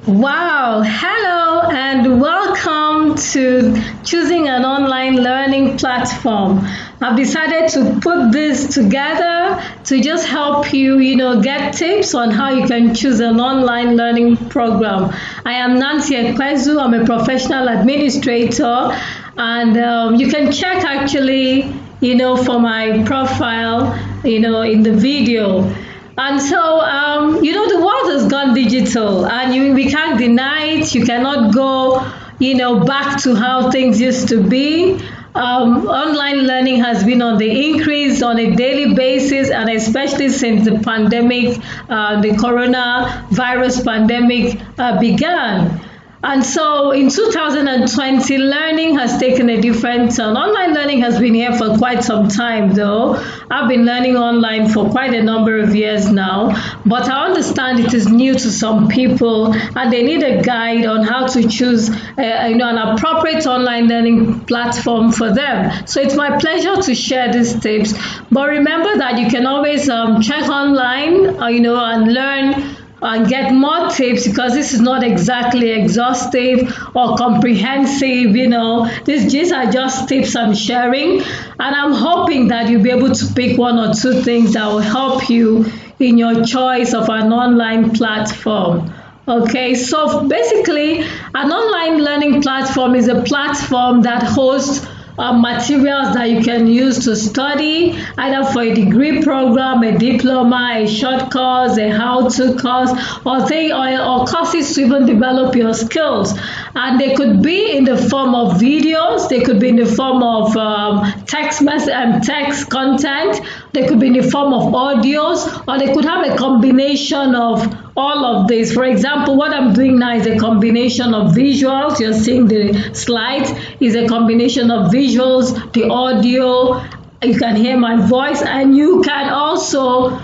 Wow, hello and welcome to choosing an online learning platform. I've decided to put this together to just help you, get tips on how you can choose an online learning program. I am Nancy Ekpezu. I'm a professional administrator, and you can check actually, for my profile, in the video. And so, the world has gone digital, and we can't deny it. You cannot go, back to how things used to be. Online learning has been on the increase on a daily basis, and especially since the pandemic, the coronavirus pandemic began. And so in 2020, learning has taken a different turn. Online learning has been here for quite some time, though. I've been learning online for quite a number of years now, but I understand it is new to some people, and they need a guide on how to choose an appropriate online learning platform for them. So it's my pleasure to share these tips. But remember that you can always check online, and learn and get more tips, because this is not exactly exhaustive or comprehensive. These are just tips I'm sharing, and I'm hoping that you'll be able to pick one or two things that will help you in your choice of an online platform. Okay, so basically an online learning platform is a platform that hosts materials that you can use to study, either for a degree program, a diploma, a short course, a how-to course, or courses to even develop your skills. And they could be in the form of videos, they could be in the form of text content, they could be in the form of audios, or they could have a combination of all of this. For example, what I'm doing now is a combination of visuals. You're seeing the slides is a combination of visuals, the audio. You can hear my voice, and you can also,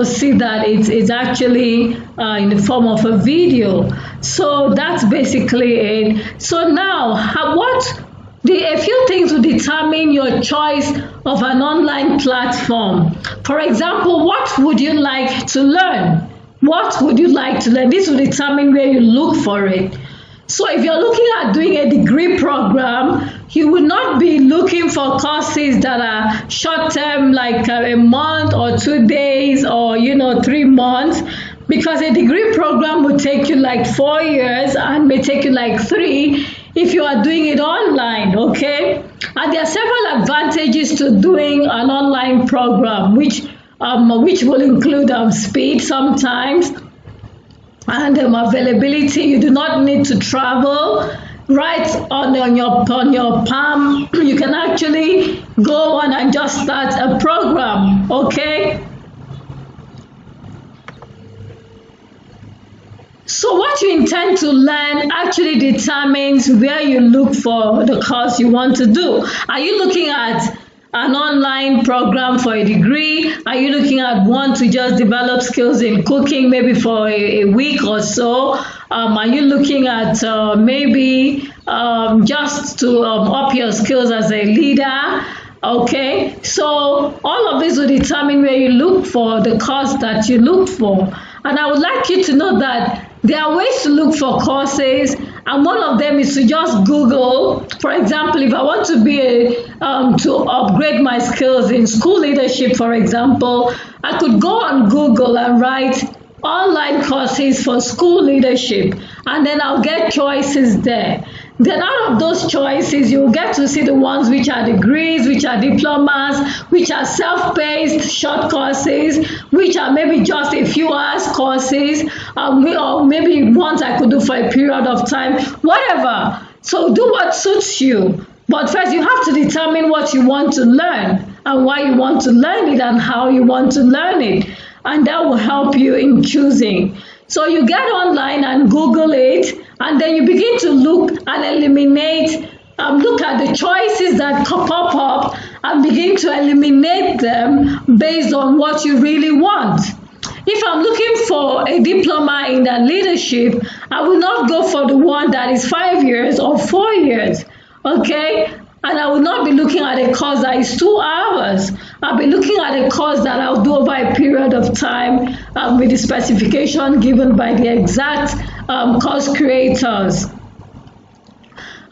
see that it's actually in the form of a video. So that's basically it. So now, a few things will determine your choice of an online platform. For example, what would you like to learn? What would you like to learn? This will determine where you look for it. So if you're looking at doing a degree program, you will not be looking for courses that are short-term, like a month or 2 days or, 3 months, because a degree program will take you like 4 years and may take you like 3 if you are doing it online, okay? And there are several advantages to doing an online program, which will include speed sometimes, and availability. You do not need to travel. Right on your palm, you can actually go on and just start a program, okay? So what you intend to learn actually determines where you look for the course you want to do. Are you looking at an online program for a degree? Are you looking at one to just develop skills in cooking, maybe for a week or so? Are you looking at maybe just to up your skills as a leader? Okay, so all of this will determine where you look for the course that you look for. And I would like you to know that there are ways to look for courses, and one of them is to just Google. For example, if I want to upgrade my skills in school leadership, for example, I could go on Google and write online courses for school leadership, and then I'll get choices there. Then out of those choices, you'll get to see the ones which are degrees, which are diplomas, which are self-paced short courses, which are maybe just a few hours courses, or maybe ones I could do for a period of time, whatever. So do what suits you. But first, you have to determine what you want to learn and why you want to learn it and how you want to learn it. And that will help you in choosing. So you get online and Google it, and then you begin to look and eliminate, look at the choices that pop up and begin to eliminate them based on what you really want. If I'm looking for a diploma in that leadership, I will not go for the one that is 5 years or 4 years, okay? And I will not be looking at a course that is 2 hours. I'll be looking at a course that I'll do over a period of time with the specification given by the exact course creators.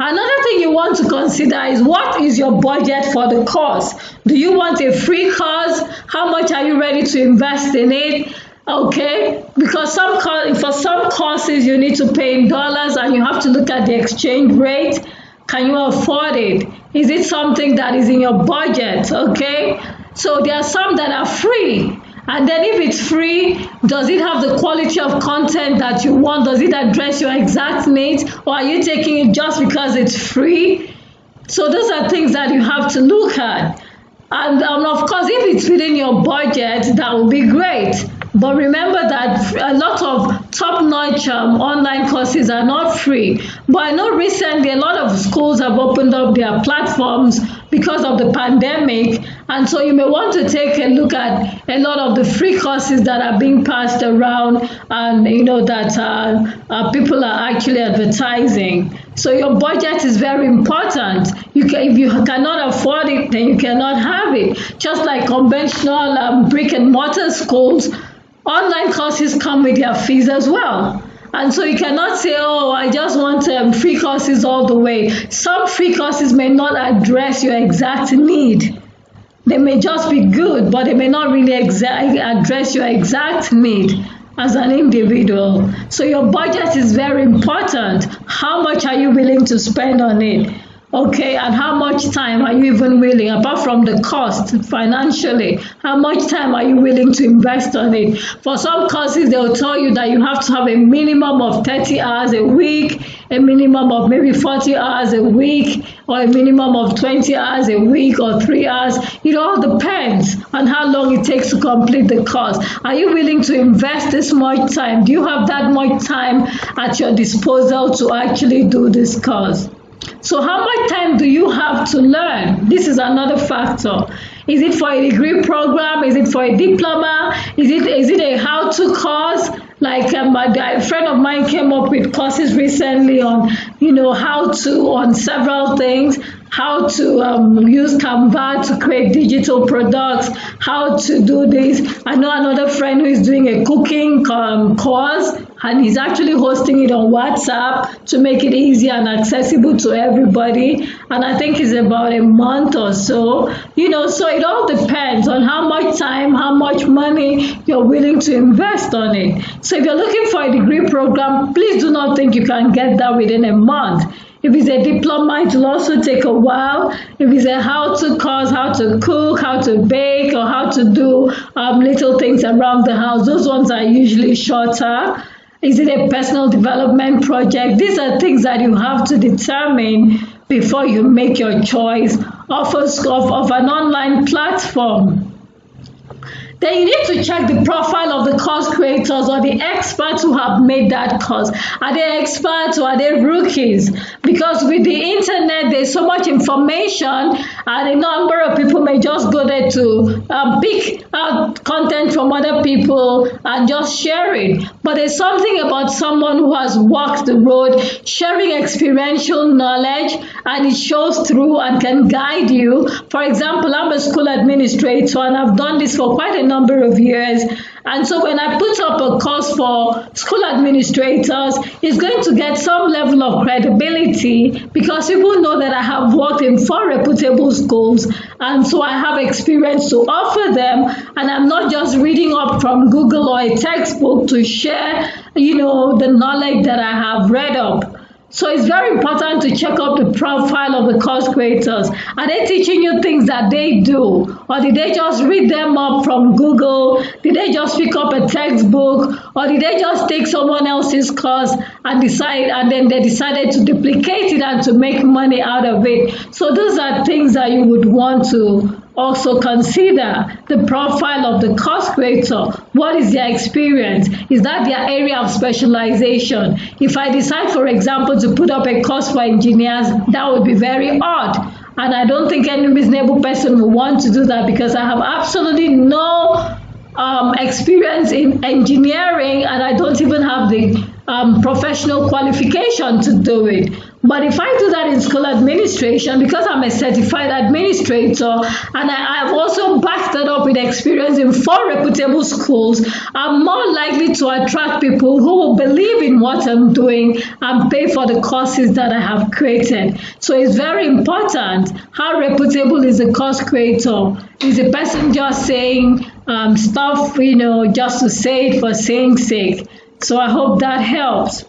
Another thing you want to consider is, what is your budget for the course? Do you want a free course? How much are you ready to invest in it? Okay, because for some courses you need to pay in dollars and you have to look at the exchange rate. Can you afford it? Is it something that is in your budget? Okay, so there are some that are free. And then if it's free, does it have the quality of content that you want? Does it address your exact needs? Or are you taking it just because it's free? So those are things that you have to look at. And of course, if it's within your budget, that would be great. But remember that a lot of top-notch online courses are not free. But I know recently a lot of schools have opened up their platforms because of the pandemic. And so you may want to take a look at a lot of the free courses that are being passed around and, that people are actually advertising. So your budget is very important. If you cannot afford it, then you cannot have it. Just like conventional brick and mortar schools, online courses come with their fees as well. And so you cannot say, oh, I just want free courses all the way. Some free courses may not address your exact need. They may just be good, but they may not really address your exact need as an individual. So your budget is very important. How much are you willing to spend on it? Okay, and how much time are you even willing, apart from the cost financially, how much time are you willing to invest on it? For some courses, they'll tell you that you have to have a minimum of 30 hours a week, a minimum of maybe 40 hours a week, or a minimum of 20 hours a week, or 3 hours. It all depends on how long it takes to complete the course. Are you willing to invest this much time? Do you have that much time at your disposal to actually do this course? So how much time do you have to learn? This is another factor. Is it for a degree program? Is it for a diploma? Is it a how-to course? Like a friend of mine came up with courses recently on, on several things. How to use Canva to create digital products, how to do this. I know another friend who is doing a cooking course, and he's actually hosting it on WhatsApp to make it easy and accessible to everybody. And I think it's about a month or so. So it all depends on how much time, how much money you're willing to invest on it. So if you're looking for a degree program, please do not think you can get that within a month. If it's a diploma, it will also take a while. If it's a how-to course, how to cook, how to bake, or how to do little things around the house, those ones are usually shorter. Is it a personal development project? These are things that you have to determine before you make your choice of an online platform. Then you need to check the profile of the course creators or the experts who have made that course. Are they experts or are they rookies? Because with the internet, there's so much information and a number of people may just go there to pick out content from other people and just share it. But there's something about someone who has walked the road, sharing experiential knowledge, and it shows through and can guide you. For example, I'm a school administrator and I've done this for quite a number of years. And so when I put up a course for school administrators, it's going to get some level of credibility because people know that I have worked in 4 reputable schools, and so I have experience to offer them, and I'm not just reading up from Google or a textbook to share, the knowledge that I have read up. So it's very important to check out the profile of the course creators. Are they teaching you things that they do? Or did they just read them up from Google? Did they just pick up a textbook? Or did they just take someone else's course and then they decided to duplicate it and to make money out of it? So those are things that you would want to also consider. The profile of the course creator. What is their experience? Is that their area of specialization? If I decide, for example, to put up a course for engineers, that would be very odd. And I don't think any reasonable person would want to do that because I have absolutely no experience in engineering and I don't even have the professional qualification to do it. But if I do that in school administration, because I'm a certified administrator and I've also backed that up with experience in 4 reputable schools, I'm more likely to attract people who will believe in what I'm doing and pay for the courses that I have created. So it's very important. How reputable is the course creator? Is the person just saying stuff, just to say it for saying sake? So I hope that helps.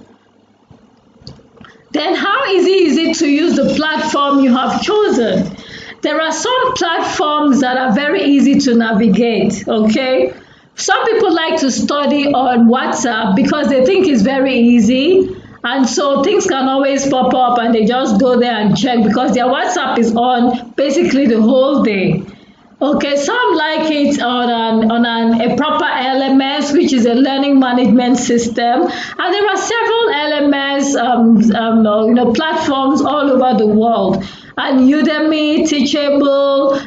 Then how easy is it to use the platform you have chosen? There are some platforms that are very easy to navigate, okay? Some people like to study on WhatsApp because they think it's very easy, and so things can always pop up and they just go there and check because their WhatsApp is on basically the whole day. Okay, some like it on a proper LMS, which is a learning management system, and there are several LMS platforms all over the world, and Udemy, Teachable,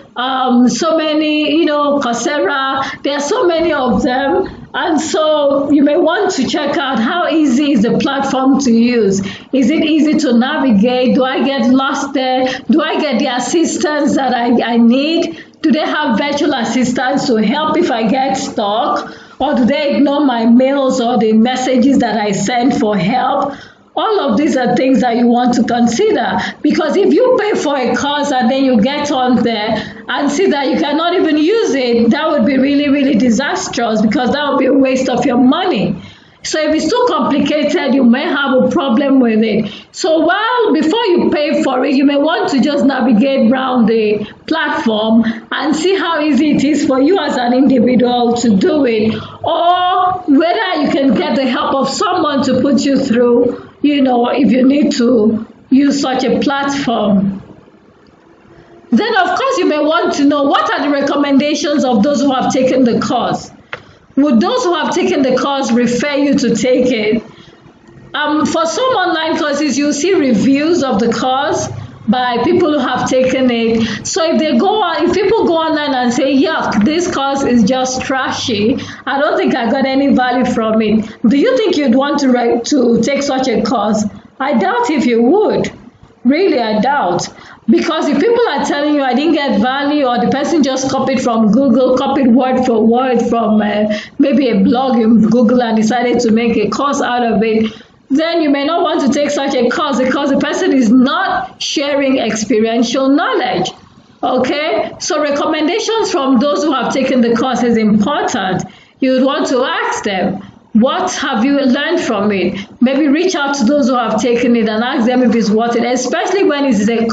so many, Coursera. There are so many of them, and so you may want to check out how easy is the platform to use. Is it easy to navigate? Do I get lost there? Do I get the assistance that I need? Do they have virtual assistants to help if I get stuck? Or do they ignore my mails or the messages that I send for help? All of these are things that you want to consider, because if you pay for a course and then you get on there and see that you cannot even use it, that would be really, really disastrous, because that would be a waste of your money. So if it's too complicated, you may have a problem with it. So before you pay for it, you may want to just navigate around the platform and see how easy it is for you as an individual to do it, or whether you can get the help of someone to put you through, if you need to use such a platform. Then, of course, you may want to know what are the recommendations of those who have taken the course. Would those who have taken the course refer you to take it? For some online courses, you'll see reviews of the course by people who have taken it. So if people go online and say, yuck, this course is just trashy, I don't think I got any value from it, do you think you'd want to take such a course? I doubt if you would. Really, I doubt. Because if people are telling you I didn't get value, or the person just copied from Google, copied word for word from maybe a blog in Google and decided to make a course out of it, then you may not want to take such a course, because the person is not sharing experiential knowledge. Okay? So recommendations from those who have taken the course is important. You would want to ask them, what have you learned from it? Maybe reach out to those who have taken it and ask them if it's worth it, especially when it's a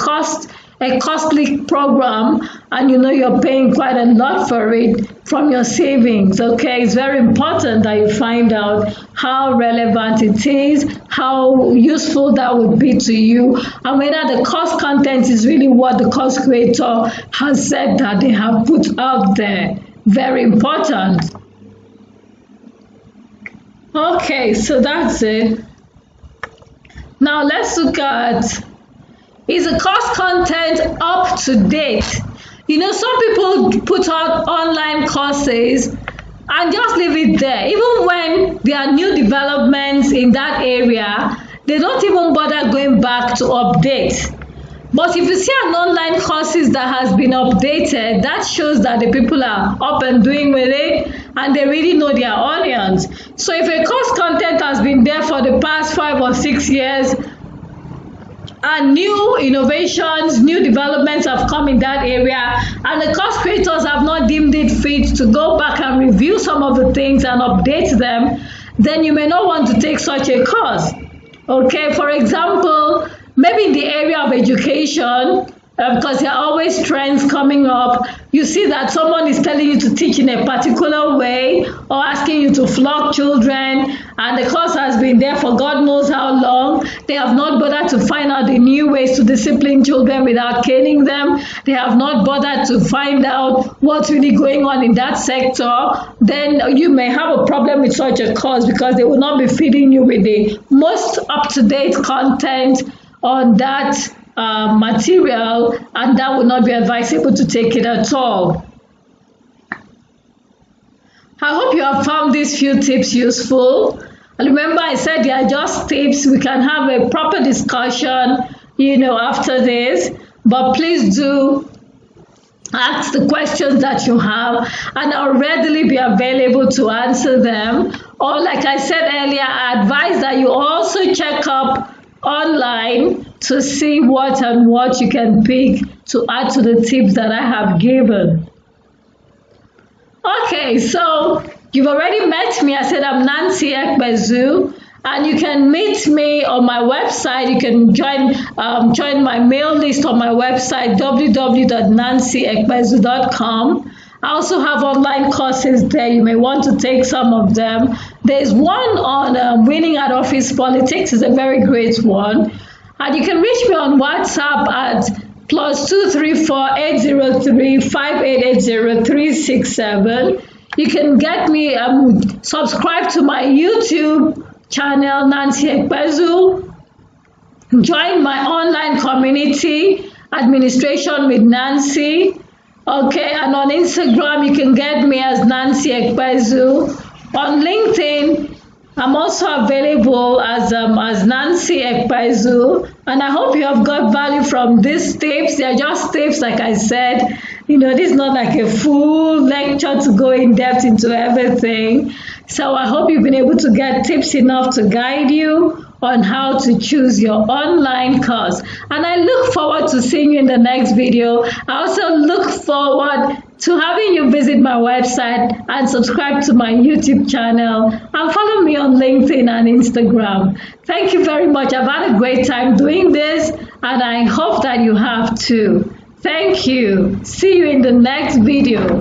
costly program and you're paying quite a lot for it from your savings. Okay, it's very important that you find out how relevant it is, how useful that would be to you, and whether the course content is really what the course creator has said that they have put out there. Very important. Okay, so that's it. Now let's look at, is the course content up to date? Some people put out online courses and just leave it there. Even when there are new developments in that area, they don't even bother going back to update. But if you see an online courses that has been updated, that shows that the people are up and doing with it and they really know their audience. So if a course content has been there for the past 5 or 6 years and new innovations, new developments have come in that area, and the course creators have not deemed it fit to go back and review some of the things and update them, then you may not want to take such a course. Okay, for example, maybe in the area of education, because there are always trends coming up, you see that someone is telling you to teach in a particular way or asking you to flog children, and the course has been there for God knows how long. They have not bothered to find out the new ways to discipline children without caning them. They have not bothered to find out what's really going on in that sector. Then you may have a problem with such a course, because they will not be feeding you with the most up-to-date content on that material, and that would not be advisable to take it at all. I hope you have found these few tips useful. And remember, I said they are just tips. We can have a proper discussion, after this. But please do ask the questions that you have, and I'll readily be available to answer them. Or like I said earlier, I advise that you also check up online to see what you can pick to add to the tips that I have given. Okay, so you've already met me. I said I'm Nancy Ekpezu, and you can meet me on my website. You can join my mail list on my website, www.nancyekpezu.com. I also have online courses there. You may want to take some of them. There's one on winning at office politics. It's a very great one. And you can reach me on WhatsApp at +234 803 5880 367. You can get me subscribe to my YouTube channel, Nancy Ekpezu. Join my online community, Administration with Nancy. Okay, and on Instagram you can get me as Nancy Ekpezu. On LinkedIn, I'm also available as Nancy Ekpezu, and I hope you have got value from these tips. They are just tips, like I said. This is not like a full lecture to go in depth into everything. So I hope you've been able to get tips enough to guide you on how to choose your online course. And I look forward to seeing you in the next video. I also look forward to having you visit my website and subscribe to my YouTube channel and follow me on LinkedIn and Instagram. Thank you very much. I've had a great time doing this, and I hope that you have too. Thank you. See you in the next video.